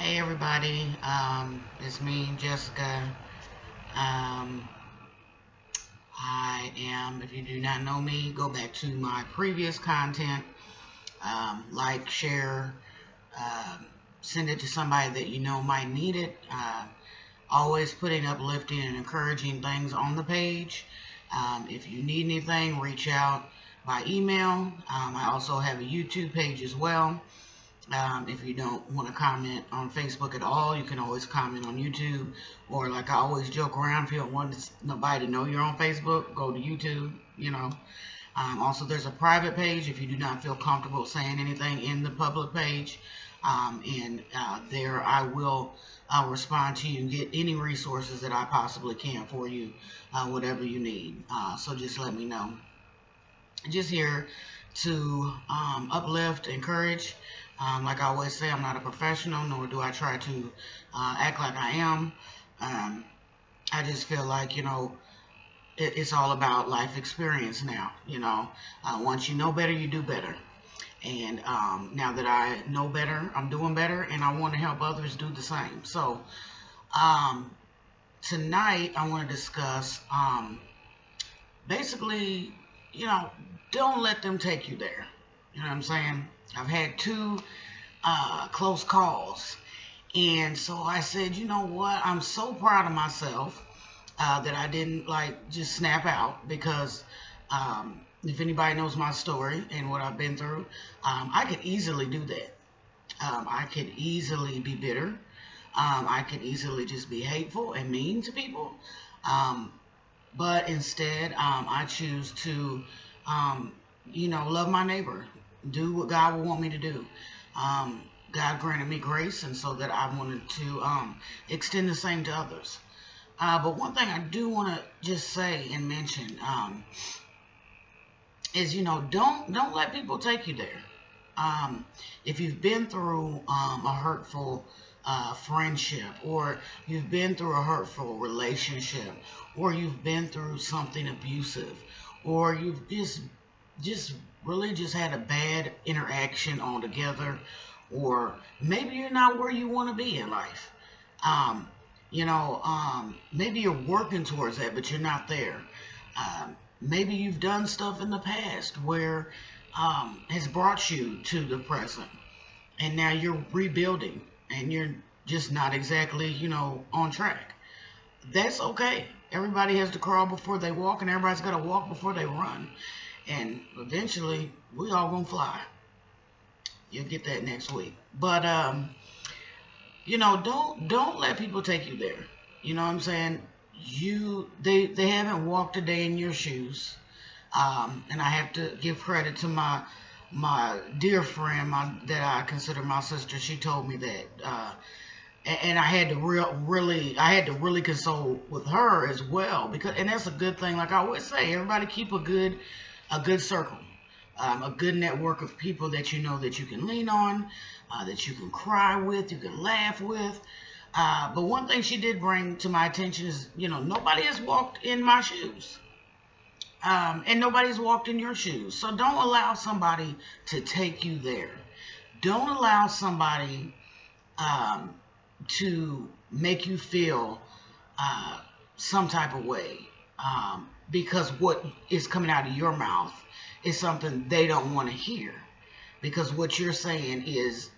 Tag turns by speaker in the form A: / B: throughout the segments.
A: Hey everybody, it's me, Jessica. Um, if you do not know me, go back to my previous content, like, share, um, send it to somebody that you know might need it. Always putting uplifting and encouraging things on the page. If you need anything, reach out by email. I also have a YouTube page as well. If you don't want to comment on Facebook at all, you can always comment on YouTube. Or, like I always joke around, if you don't want nobody to know you're on Facebook, go to YouTube. Also, there's a private page if you do not feel comfortable saying anything in the public page. And there I will respond to you and get any resources that I possibly can for you, whatever you need. So just let me know. Just here to uplift, encourage. Like I always say, I'm not a professional, nor do I try to act like I am. Um, I just feel like, it's all about life experience now. Once you know better, you do better. And now that I know better, I'm doing better, and I want to help others do the same. So um, tonight, I want to discuss basically, you know, don't let them take you there. You know what I'm saying? I've had two close calls. And so I said, you know what? I'm so proud of myself that I didn't like just snap out because if anybody knows my story and what I've been through, I could easily do that. I could easily be bitter. I could easily just be hateful and mean to people. Um, but instead, I choose to, love my neighbor, do what God would want me to do. God granted me grace, and so that I wanted to extend the same to others. But one thing I do want to just say and mention is, don't let people take you there. If you've been through a hurtful friendship, or you've been through a hurtful relationship, or you've been through something abusive, or you've just really just had a bad interaction altogether, or maybe you're not where you want to be in life. Um, maybe you're working towards that, but you're not there. Maybe you've done stuff in the past where has brought you to the present, and now you're rebuilding, and you're just not exactly, on track. That's okay. Everybody has to crawl before they walk, and everybody's got to walk before they run. And eventually, we all gonna fly. You'll get that next week. But don't let people take you there. You know what I'm saying? They haven't walked a day in your shoes. And I have to give credit to my dear friend, that I consider my sister. She told me that, and I had to really console with her as well, and that's a good thing. Like I always say, everybody keep a good circle, a good network of people that you know that you can lean on, that you can cry with, you can laugh with. But one thing she did bring to my attention is, nobody has walked in my shoes. And nobody's walked in your shoes. So don't allow somebody to take you there. Don't allow somebody um, to make you feel some type of way, because what is coming out of your mouth is something they don't want to hear, because what you're saying is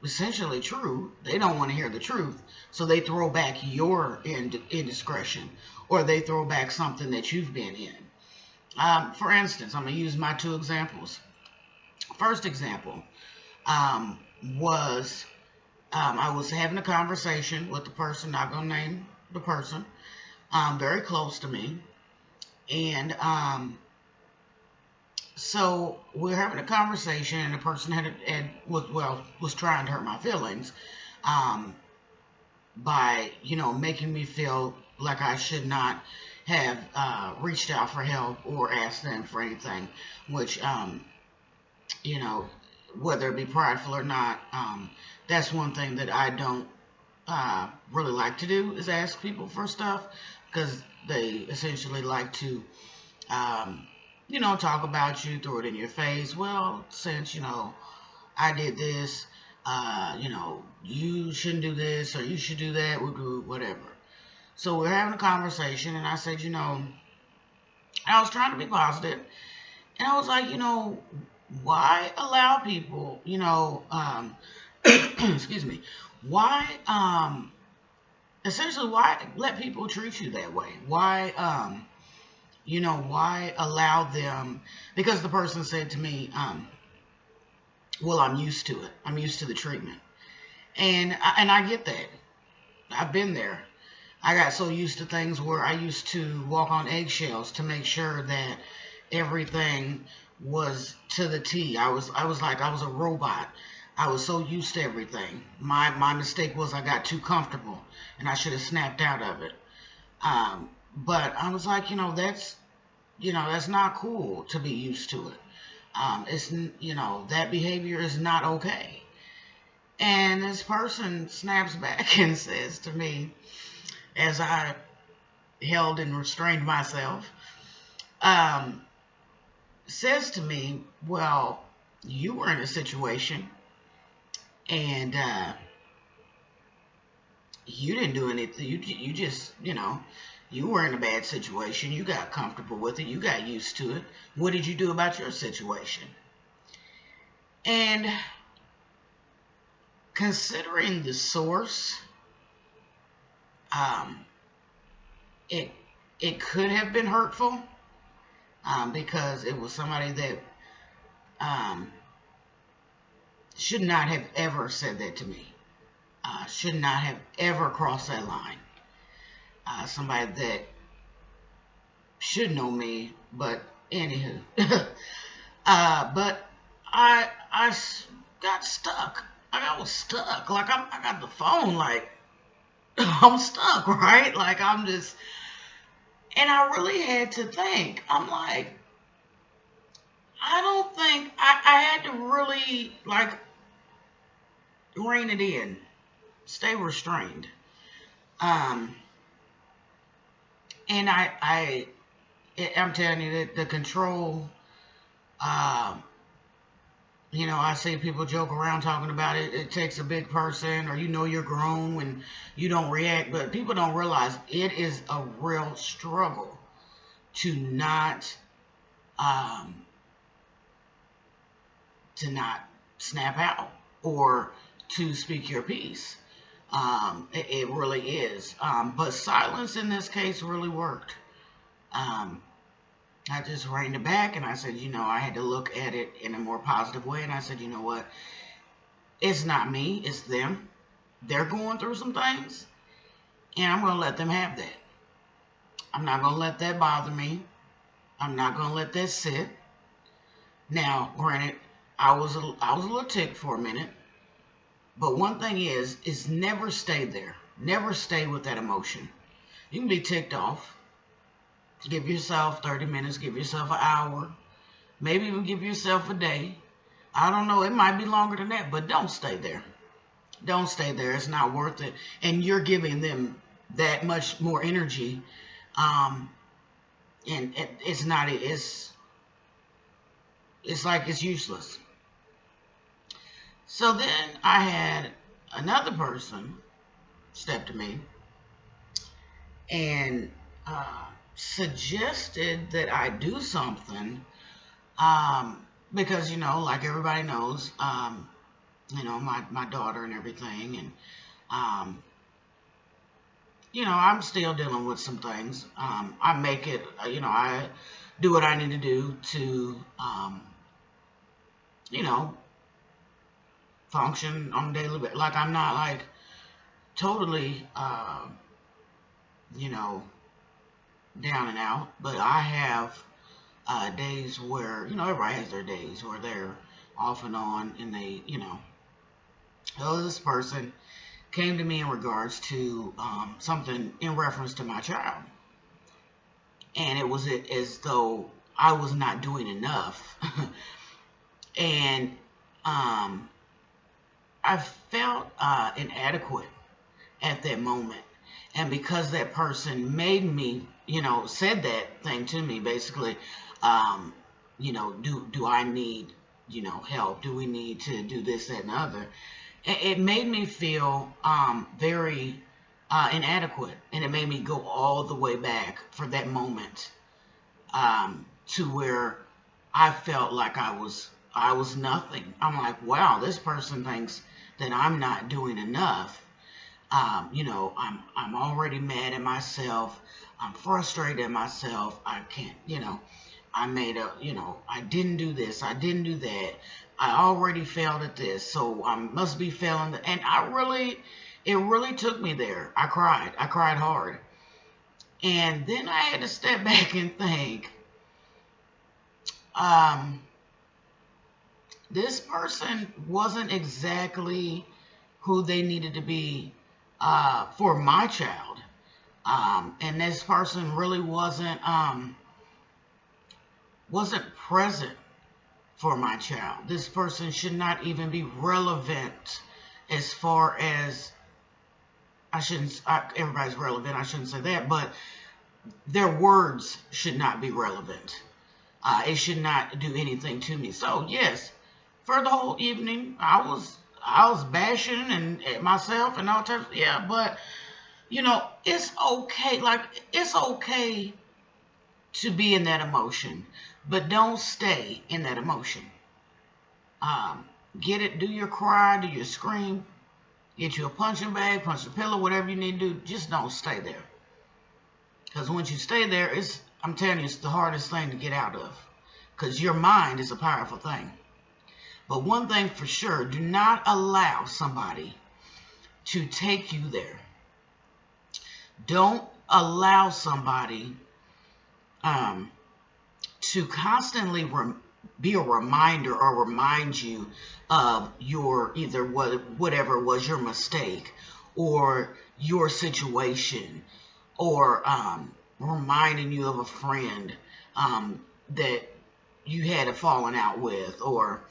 A: essentially true. They don't want to hear the truth, so they throw back your indiscretion, or they throw back something that you've been in. For instance, I'm going to use my two examples. First example um, was I was having a conversation with the person, not going to name the person, very close to me. And so we were having a conversation, and the person was trying to hurt my feelings by, making me feel like I should not have reached out for help or asked them for anything, which, you know, whether it be prideful or not, that's one thing that I don't really like to do, is ask people for stuff, because they essentially like to, talk about you, throw it in your face. Well, since, I did this, You shouldn't do this or you should do that, whatever. So we're having a conversation, and I said, I was trying to be positive, and I was like, why allow people, excuse me, why, essentially, why let people treat you that way? Why allow them? Because the person said to me, well, I'm used to it. I'm used to the treatment, and I get that. I've been there. I got so used to things where I used to walk on eggshells to make sure that everything was to the T. I was like I was a robot. I was so used to everything. My mistake was I got too comfortable and I should have snapped out of it. But I was like, that's not cool to be used to it. That behavior is not okay. And this person snaps back and says to me, as I held and restrained myself, um, says to me, well, you were in a situation and you didn't do anything. You just, you were in a bad situation. You got comfortable with it. You got used to it. What did you do about your situation? And considering the source, um, it it could have been hurtful, because it was somebody that um, should not have ever said that to me. Should not have ever crossed that line. Somebody that should know me, but anywho. But I got stuck. I was stuck. Like I got the phone. Like I'm stuck, right? Like I'm just, and I really had to think. I'm like, I don't think I had to really like rein it in, stay restrained. Um, and I'm telling you that the control. Um, I see people joke around talking about it. It takes a big person, or you're grown when you don't react. But people don't realize it is a real struggle to not um, snap out or to speak your piece. It really is. But silence in this case really worked. Um, I just reined it back and I said, I had to look at it in a more positive way. And I said, you know what? It's not me, it's them. They're going through some things, and I'm going to let them have that. I'm not going to let that bother me. I'm not going to let that sit. Now, granted, I was a little ticked for a minute, but one thing is never stay there. Never stay with that emotion. You can be ticked off. Give yourself 30 minutes, give yourself an hour, maybe even give yourself a day. I don't know, it might be longer than that, but don't stay there. Don't stay there. It's not worth it. And you're giving them that much more energy. Um, and it's not, it's like it's useless. So then I had another person step to me and suggested that I do something, because, like everybody knows, my daughter and everything. And, um, I'm still dealing with some things. I make it, I do what I need to do to, you know, function on a daily basis. Like I'm not like totally, you know, down and out, but I have days where, everybody has their days where they're off and on, and they, oh, this person came to me in regards to something in reference to my child. And it was as though I was not doing enough. And I felt inadequate at that moment. And because that person made me, said that thing to me, basically, do I need, help? Do we need to do this, that, and the other? It made me feel very inadequate, and it made me go all the way back for that moment to where I felt like I was nothing. I'm like, wow, this person thinks that I'm not doing enough. I'm already mad at myself. I'm frustrated at myself. I can't, I made a, I didn't do this. I didn't do that. I already failed at this, so I must be failing. And it really took me there. I cried. I cried hard. And then I had to step back and think, um, this person wasn't exactly who they needed to be for my child. And this person really wasn't present for my child. This person should not even be relevant as far as everybody's relevant. I shouldn't say that, but their words should not be relevant. It should not do anything to me. So yes, for the whole evening, I was bashing and at myself and all types. Yeah, but it's okay. Like it's okay to be in that emotion, but don't stay in that emotion. Um, get it. Do your cry. Do your scream. Get you a punching bag, punch the pillow, whatever you need to do. Just don't stay there. Because once you stay there, I'm telling you, it's the hardest thing to get out of. Because your mind is a powerful thing. But one thing for sure, do not allow somebody to take you there. Don't allow somebody to constantly be a reminder or remind you of your either whatever was your mistake or your situation or reminding you of a friend that you had a falling out with or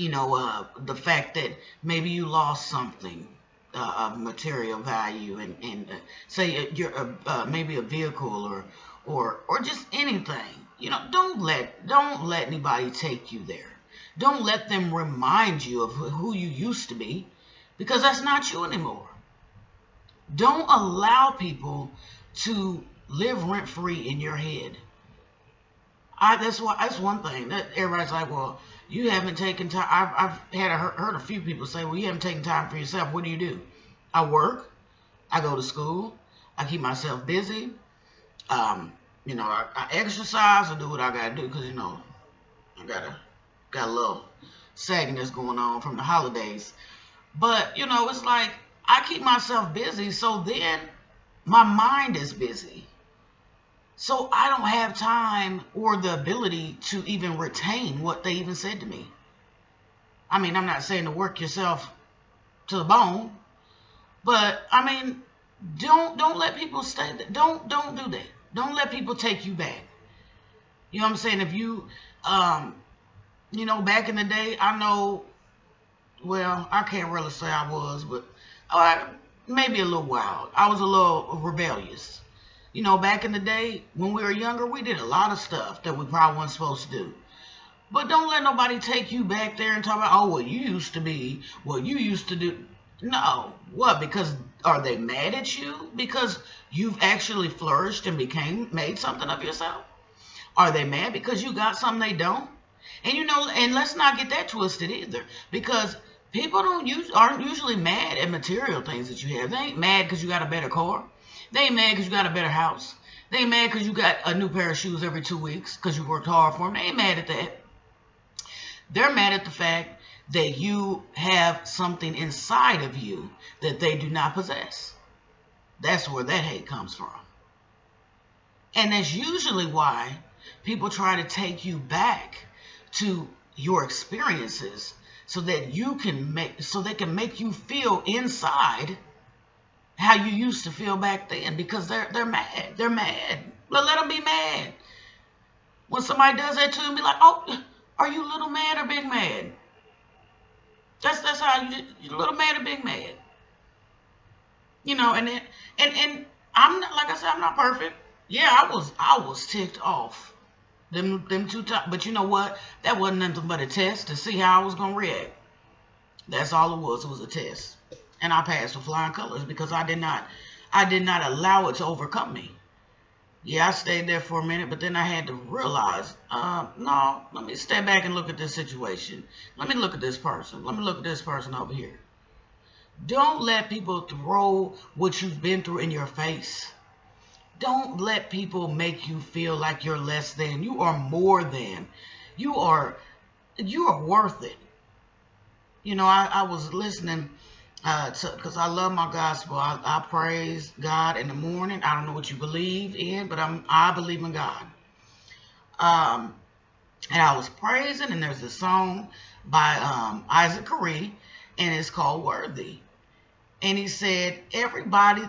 A: the fact that maybe you lost something of material value and say you're maybe a vehicle or just anything. Don't let anybody take you there. Don't let them remind you of who you used to be, because that's not you anymore. Don't allow people to live rent free in your head. That's one thing that everybody's like, well, you haven't taken time. I've heard a few people say, well, you haven't taken time for yourself. What do? I work. I go to school. I keep myself busy. I exercise. I do what I gotta do because I got a little sagginess going on from the holidays. But it's like I keep myself busy, so then my mind is busy. So I don't have time or the ability to even retain what they even said to me. I mean, I'm not saying to work yourself to the bone, but I mean, don't let people stay. Don't do that. Don't let people take you back. You know what I'm saying? If you, back in the day, I know. Well, I can't really say I was, but maybe a little wild. I was a little rebellious. Back in the day when we were younger, we did a lot of stuff that we probably weren't supposed to do. But don't let nobody take you back there and talk about, oh, what you used to be, what you used to do. No. What? Because are they mad at you? Because you've actually flourished and made something of yourself? Are they mad because you got something they don't? And let's not get that twisted either. Because people aren't usually mad at material things that you have. They ain't mad because you got a better car. They ain't mad because you got a better house. They ain't mad because you got a new pair of shoes every 2 weeks because you worked hard for them. They ain't mad at that. They're mad at the fact that you have something inside of you that they do not possess. That's where that hate comes from. And that's usually why people try to take you back to your experiences so that they can make you feel inside how you used to feel back then, because they're mad. They're mad. Well, let them be mad. When somebody does that to them, be like, oh, are you little mad or big mad? That's how you little mad or big mad. And I'm not, like I said, I'm not perfect. Yeah, I was ticked off them 2 times. But you know what? That wasn't nothing but a test to see how I was gonna react. That's all it was. It was a test. And I passed with flying colors because I did not allow it to overcome me. Yeah, I stayed there for a minute, but then I had to realize, no, let me step back and look at this situation. Let me look at this person. Let me look at this person over here. Don't let people throw what you've been through in your face. Don't let people make you feel like you're less than. You are more than. You are worth it. I was listening because I love my gospel. I praise God in the morning. I don't know what you believe in, but I believe in God. Um, and I was praising, and there's a song by Isaac Curry, and it's called Worthy. And he said, everybody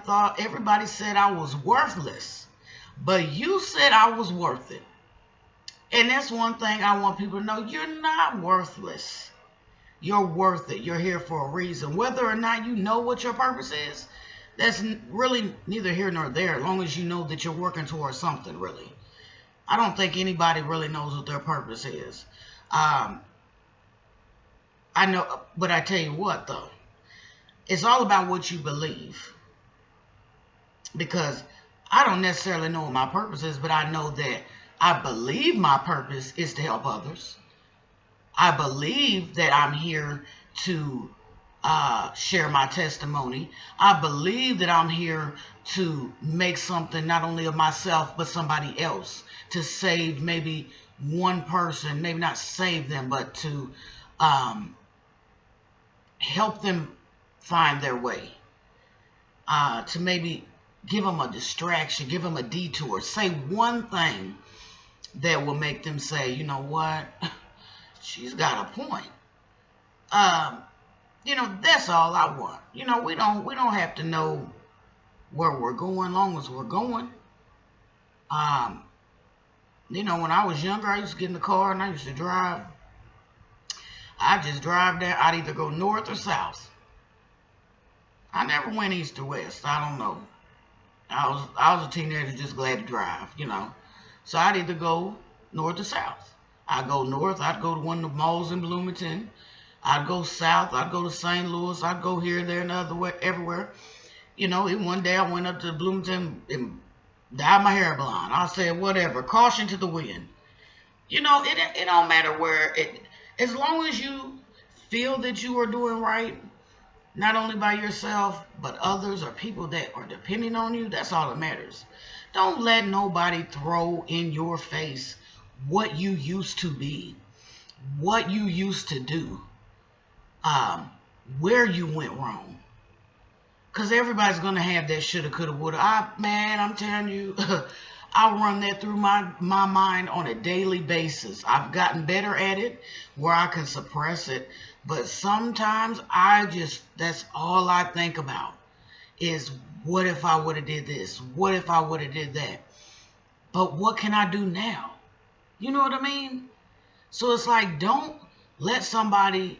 A: said I was worthless, but you said I was worth it. And that's one thing I want people to know. You're not worthless. You're worth it. You're here for a reason. Whether or not you know what your purpose is, that's really neither here nor there, as long as you know that you're working towards something, really. I don't think anybody really knows what their purpose is. Um, I know, but I tell you what, though, it's all about what you believe. Because I don't necessarily know what my purpose is, but I know that I believe my purpose is to help others. I believe that I'm here to share my testimony. I believe that I'm here to make something not only of myself, but somebody else, to save maybe one person, maybe not save them, but to help them find their way, to maybe give them a distraction, give them a detour, say one thing that will make them say, you know what, she's got a point. That's all I want. We don't have to know where we're going, long as we're going. When I was younger, I used to get in the car and I used to drive. I just drive there. I'd either go north or south. I never went east or west. I don't know. I was a teenager just glad to drive. So I'd either go north or south. I'd go north, I'd go to one of the malls in Bloomington. I'd go south, I'd go to St. Louis, I'd go here, there, and everywhere. Even one day I went up to Bloomington and dyed my hair blonde. I said, whatever, caution to the wind. It don't matter where as long as you feel that you are doing right, not only by yourself, but others or people that are depending on you, that's all that matters. Don't let nobody throw in your face what you used to be, what you used to do, where you went wrong. Because everybody's going to have that shoulda, coulda, woulda. I'm telling you, I run that through my mind on a daily basis. I've gotten better at it where I can suppress it. But sometimes that's all I think about is, what if I would have did this? What if I would have did that? But what can I do now? You know what I mean? So it's like, don't let somebody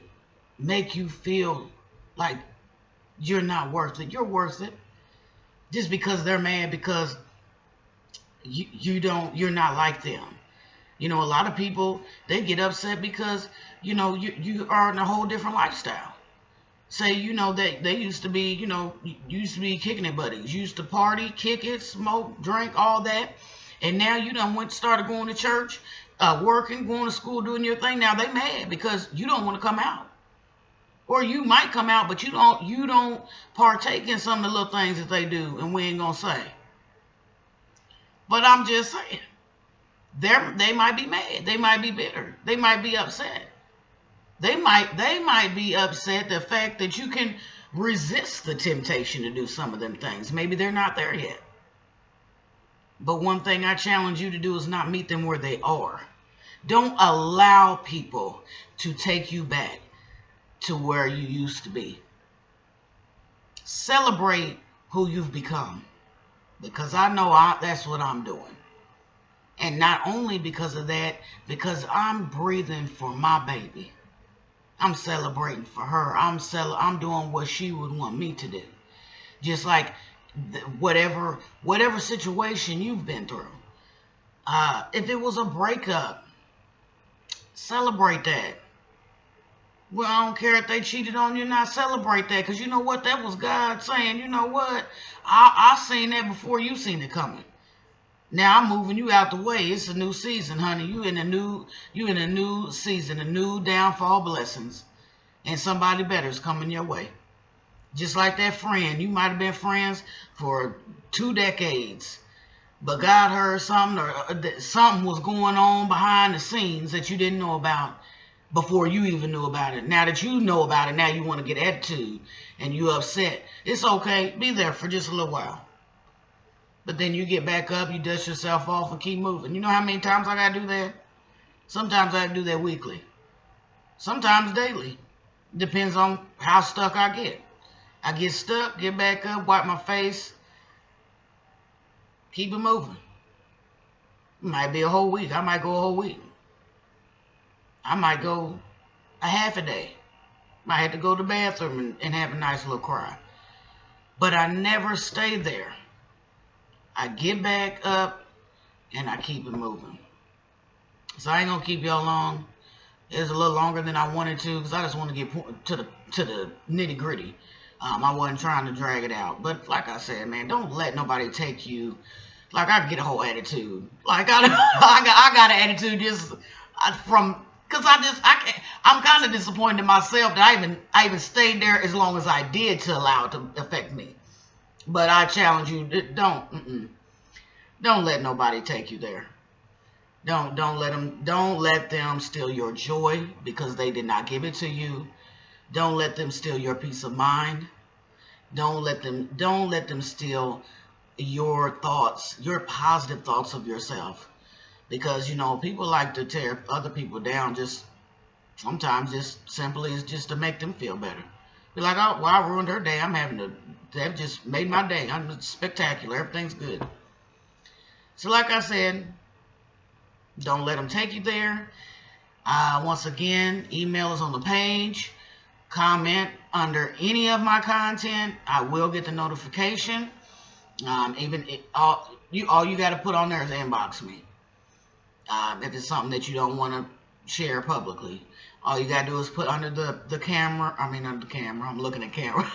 A: make you feel like you're not worth it. You're worth it. Just because they're mad because you're not like them. A lot of people, they get upset because, you are in a whole different lifestyle. Say, they used to be, kicking it buddies. You used to party, kick it, smoke, drink, all that. And now you started going to church, working, going to school, doing your thing. Now they mad because you don't want to come out. Or you might come out, but you don't partake in some of the little things that they do, and we ain't gonna say. But I'm just saying, they might be mad, they might be bitter, they might be upset. They might be upset the fact that you can resist the temptation to do some of them things. Maybe they're not there yet. But one thing I challenge you to do is not meet them where they are. Don't allow people to take you back to where you used to be. Celebrate who you've become, because I know that's what I'm doing. And not only because of that, because I'm breathing for my baby. I'm celebrating for her. I'm doing what she would want me to do. Just like whatever situation you've been through. If it was a breakup, celebrate that. Well, I don't care if they cheated on you, not celebrate that, because you know what? That was God saying, you know what? I seen that before you seen it coming. Now I'm moving you out the way. It's a new season, honey. You in a new season, a new downfall blessings, and somebody better is coming your way. Just like that friend, you might have been friends for 2 decades, but God heard something, or something was going on behind the scenes that you didn't know about before you even knew about it. Now that you know about it, now you want to get attitude and you upset. It's okay. Be there for just a little while. But then you get back up, you dust yourself off and keep moving. You know how many times I got to do that? Sometimes I do that weekly. Sometimes daily. Depends on how stuck I get. I get stuck, get back up, wipe my face, keep it moving. It might be a whole week. I might go a whole week. I might go a half a day. Might have to go to the bathroom and have a nice little cry. But I never stay there. I get back up and I keep it moving. So I ain't gonna keep y'all long. It's a little longer than I wanted to because I just want to get to the nitty gritty. I wasn't trying to drag it out, but like I said, man, don't let nobody take you. Like I get a whole attitude. Like I got an attitude just from because I can't. I'm kind of disappointed in myself that I even stayed there as long as I did to allow it to affect me. But I challenge you, don't let nobody take you there. Don't let them steal your joy because they did not give it to you. Don't let them steal your peace of mind. Don't let them steal your thoughts, your positive thoughts of yourself. Because people like to tear other people down just sometimes just simply is just to make them feel better. Be like, oh, well, I ruined her day. That just made my day. I'm spectacular. Everything's good. So like I said, don't let them take you there. Once again, email is on the page. Comment under any of my content. I will get the notification. All you got to put on there is inbox me. If it's something that you don't want to share publicly, all you got to do is put under the camera. I mean, under the camera. I'm looking at camera.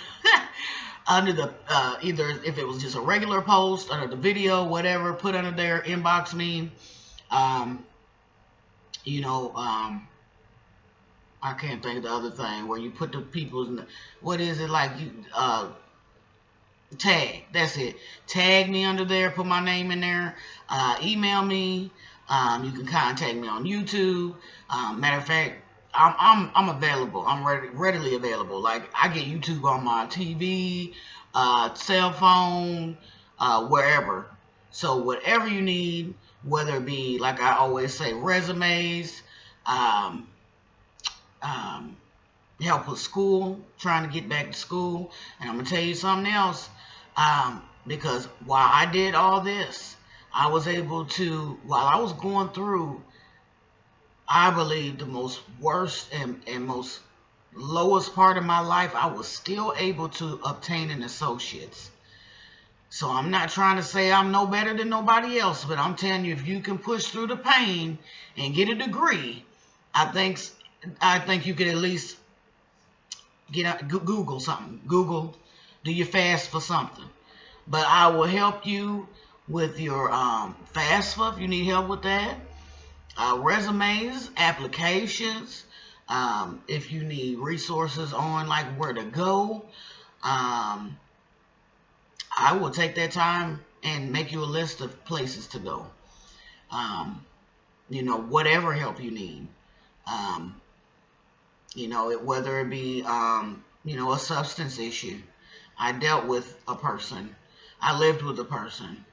A: Under the either if it was just a regular post under the video, whatever, put under there, inbox me. I can't think of the other thing where you put the people's, what is it like, you tag, that's it, tag me under there, put my name in there, email me, you can contact me on YouTube. Matter of fact, I'm available. I'm readily available. Like I get YouTube on my TV, cell phone, wherever. So whatever you need, whether it be like I always say, resumes, help with school, trying to get back to school. And I'm gonna tell you something else. Because while I did all this, I was able to, while I was going through, I believe the most worst and most lowest part of my life, I was still able to obtain an associate's. So I'm not trying to say I'm no better than nobody else, but I'm telling you, if you can push through the pain and get a degree, I think you could at least get out, Google something. Google, do you fast for something? But I will help you with your FAFSA if you need help with that. Resumes, applications, if you need resources on like where to go. I will take that time and make you a list of places to go. Whatever help you need. Whether it be, a substance issue. I dealt with a person. I lived with a person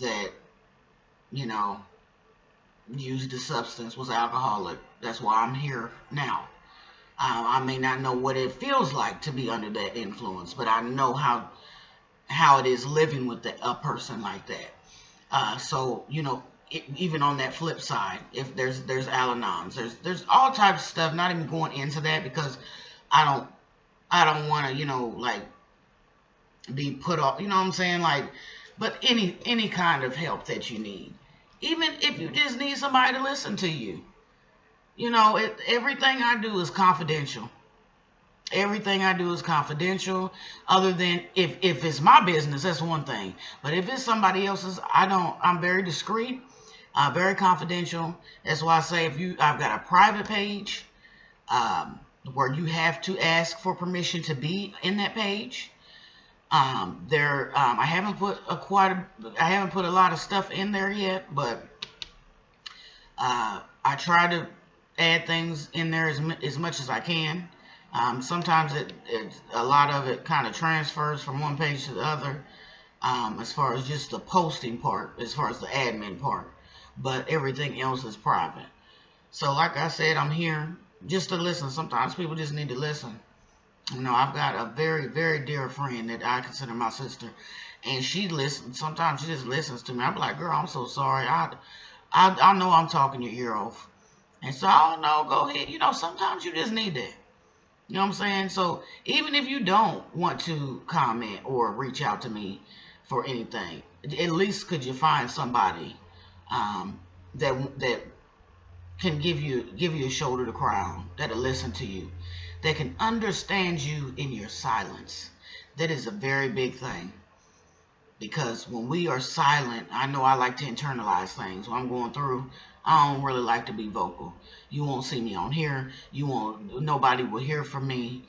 A: that, used a substance, was alcoholic. That's why I'm here now. I may not know what it feels like to be under that influence, but I know how it is living with a person like that. So even on that flip side, if there's Al-Anons, there's all types of stuff. Not even going into that because I don't want to be put off. You know what I'm saying? But any kind of help that you need, even if you just need somebody to listen to you. You know, everything I do is confidential. Everything I do is confidential. Other than if it's my business, that's one thing. But if it's somebody else's, I'm very discreet, very confidential. That's why I say I've got a private page, where you have to ask for permission to be in that page. I haven't put a lot of stuff in there yet, but I try to add things in there as much as I can. Sometimes a lot of it kind of transfers from one page to the other, as far as just the posting part, as far as the admin part, but everything else is private. So like I said, I'm here just to listen. Sometimes people just need to listen. You know, I've got a very, very dear friend that I consider my sister, and she listens. Sometimes she just listens to me. I'm like, girl, I'm so sorry. I know I'm talking your ear off. And so, oh no, go ahead. You know, sometimes you just need that. You know what I'm saying? So even if you don't want to comment or reach out to me for anything, at least could you find somebody, that can give you a shoulder to cry on, that'll listen to you, that can understand you in your silence. That is a very big thing. Because when we are silent, I know I like to internalize things. When I'm going through, I don't really like to be vocal. You won't see me on here. Nobody will hear from me.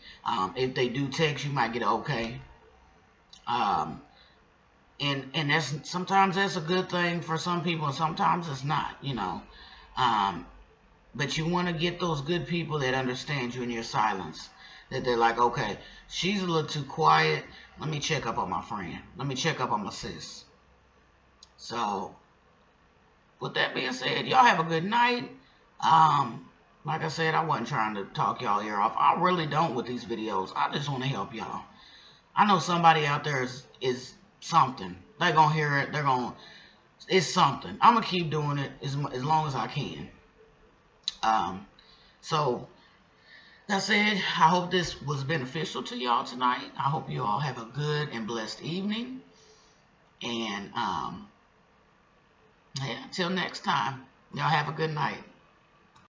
A: If they do text, you might get an okay. Um, and sometimes that's a good thing for some people, and sometimes it's not, you know. Um, but you want to get those good people that understand you in your silence. That they're like, okay, she's a little too quiet. Let me check up on my friend. Let me check up on my sis. So, with that being said, y'all have a good night. Like I said, I wasn't trying to talk y'all ear off. I really don't with these videos. I just want to help y'all. I know somebody out there is something. They're going to hear it. It's something. I'm going to keep doing it as long as I can. So, that said, I hope this was beneficial to y'all tonight. I hope you all have a good and blessed evening. And, yeah, until next time, y'all have a good night.